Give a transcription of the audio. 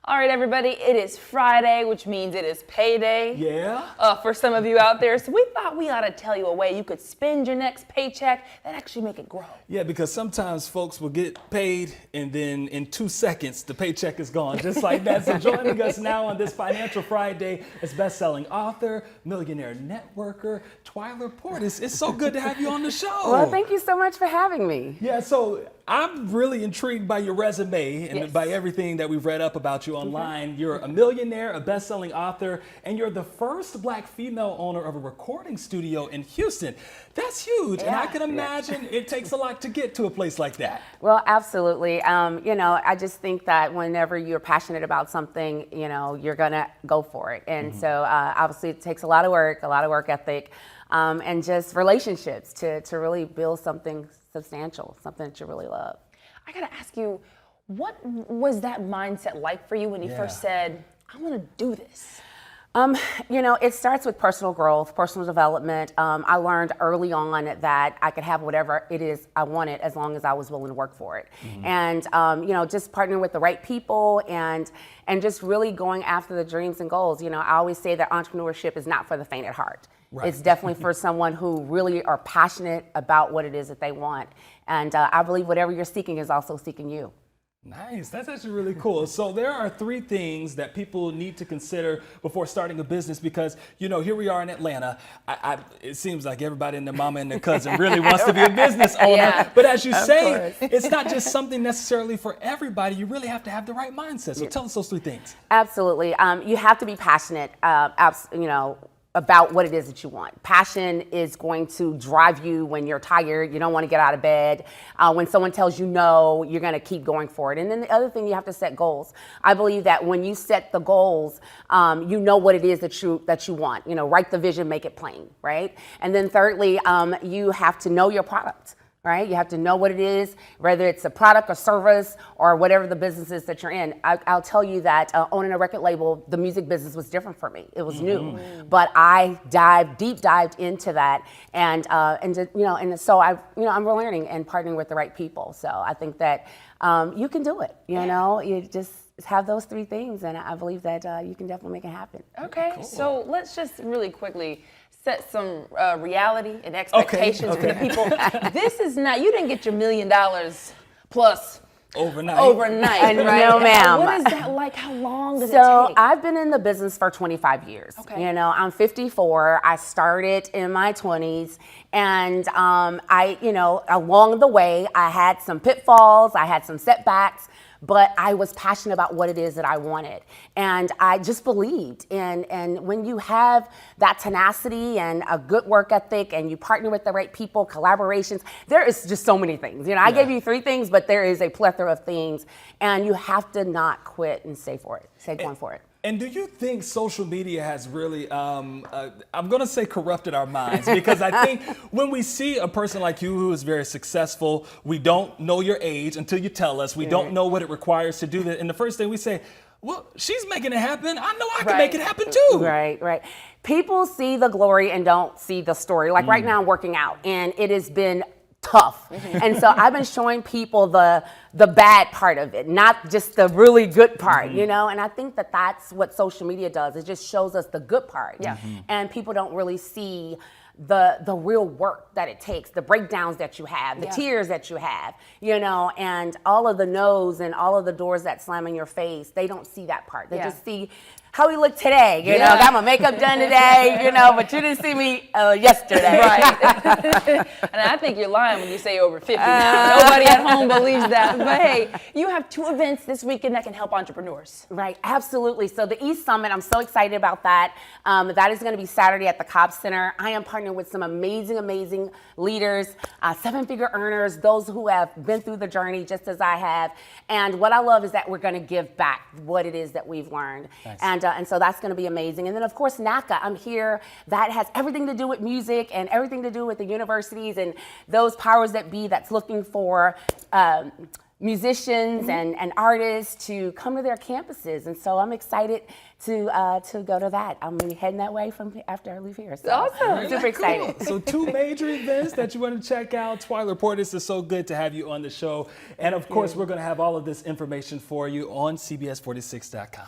All right, everybody, it is Friday, which means it is payday. Yeah. For some of you out there. So we thought we ought to tell you a way you could spend your next paycheck that actually make it grow. Yeah, because sometimes folks will get paid and then in 2 seconds, the paycheck is gone, just like that. So joining us now on this Financial Friday is best-selling author, millionaire networker, Twyla Portis. It's so good to have you on the show. Well, thank you so much for having me. Yeah, so I'm really intrigued by your resume and by everything that we've read up about you online. You're a millionaire, a best-selling author, and you're the first Black female owner of a recording studio in Houston. That's huge, and I can imagine it takes a lot to get to a place like that. Well, absolutely. I just think that whenever you're passionate about something, you're gonna go for it. And so obviously it takes a lot of work ethic, and just relationships to really build something substantial, something that you really love. I gotta ask you, what was that mindset like for you when you first said, I wanna do this? It starts with personal growth, personal development. I learned early on that I could have whatever it is I wanted as long as I was willing to work for it. And, just partnering with the right people and just really going after the dreams and goals. I always say that entrepreneurship is not for the faint at heart. Right. It's definitely for someone who really are passionate about what it is that they want. And I believe whatever you're seeking is also seeking you. Nice. That's actually really cool. So there are 3 things that people need to consider before starting a business because, here we are in Atlanta. It seems like everybody and their mama and their cousin really wants to be a business owner. Yeah, but as you say, it's not just something necessarily for everybody. You really have to have the right mindset. So tell us those 3 things. Absolutely. You have to be passionate, about what it is that you want. Passion is going to drive you when you're tired, you don't want to get out of bed. When someone tells you no, you're going to keep going for it. And then the other thing, you have to set goals. I believe that when you set the goals, you know what it is that you want. Write the vision, make it plain, right? And then thirdly, you have to know your product. Right? You have to know what it is, whether it's a product or service or whatever the business is that you're in. I'll tell you that owning a record label, the music business was different for me. It was new, but I deep dived into that, and so I'm learning and partnering with the right people. So I think that you can do it. You just have those 3 things, and I believe that you can definitely make it happen. Okay, cool. So let's just really quickly set some reality and expectations for the people. This is not, you didn't get your $1 million plus overnight. Right? No, ma'am. What is that like? How long does it So take? I've been in the business for 25 years. Okay. I'm 54. I started in my 20s, and along the way, I had some pitfalls, I had some setbacks, but I was passionate about what it is that I wanted. And I just believed. And when you have that tenacity and a good work ethic and you partner with the right people, collaborations, there is just so many things. I gave you 3 things, but there is a plethora of things. And you have to not quit and stay going for it. And do you think social media has really, I'm going to say corrupted our minds? Because I think when we see a person like you who is very successful, we don't know your age until you tell us. We don't know what it requires to do that. And the first thing we say, well, she's making it happen. I know I can make it happen too. Right. People see the glory and don't see the story. Like right now I'm working out, and it has been tough. And so I've been showing people the bad part of it, not just the really good part, and I think that that's what social media does. It just shows us the good part. Yeah. And people don't really see the real work that it takes, the breakdowns that you have, the tears that you have, and all of the no's and all of the doors that slam in your face. They don't see that part. They just see how we look today. Got my makeup done today, but you didn't see me yesterday. Right. And I think you're lying when you say over 50. Nobody at home believes that. But hey, you have 2 events this weekend that can help entrepreneurs. Right, absolutely. So the East Summit, I'm so excited about that. That is going to be Saturday at the Cobb Center. I am partnering with some amazing leaders, 7-figure earners, those who have been through the journey just as I have. And what I love is that we're going to give back what it is that we've learned. Nice. And so that's going to be amazing. And then, of course, NACA, I'm here. That has everything to do with music and everything to do with the universities and those powers that be that's looking for musicians and artists to come to their campuses. And so I'm excited to go to that. I'm gonna be heading that way from after I leave here. So Awesome. I'm super excited. So 2 major events that you want to check out. Twyla Portis, this is so good to have you on the show. And of course, we're going to have all of this information for you on CBS46.com.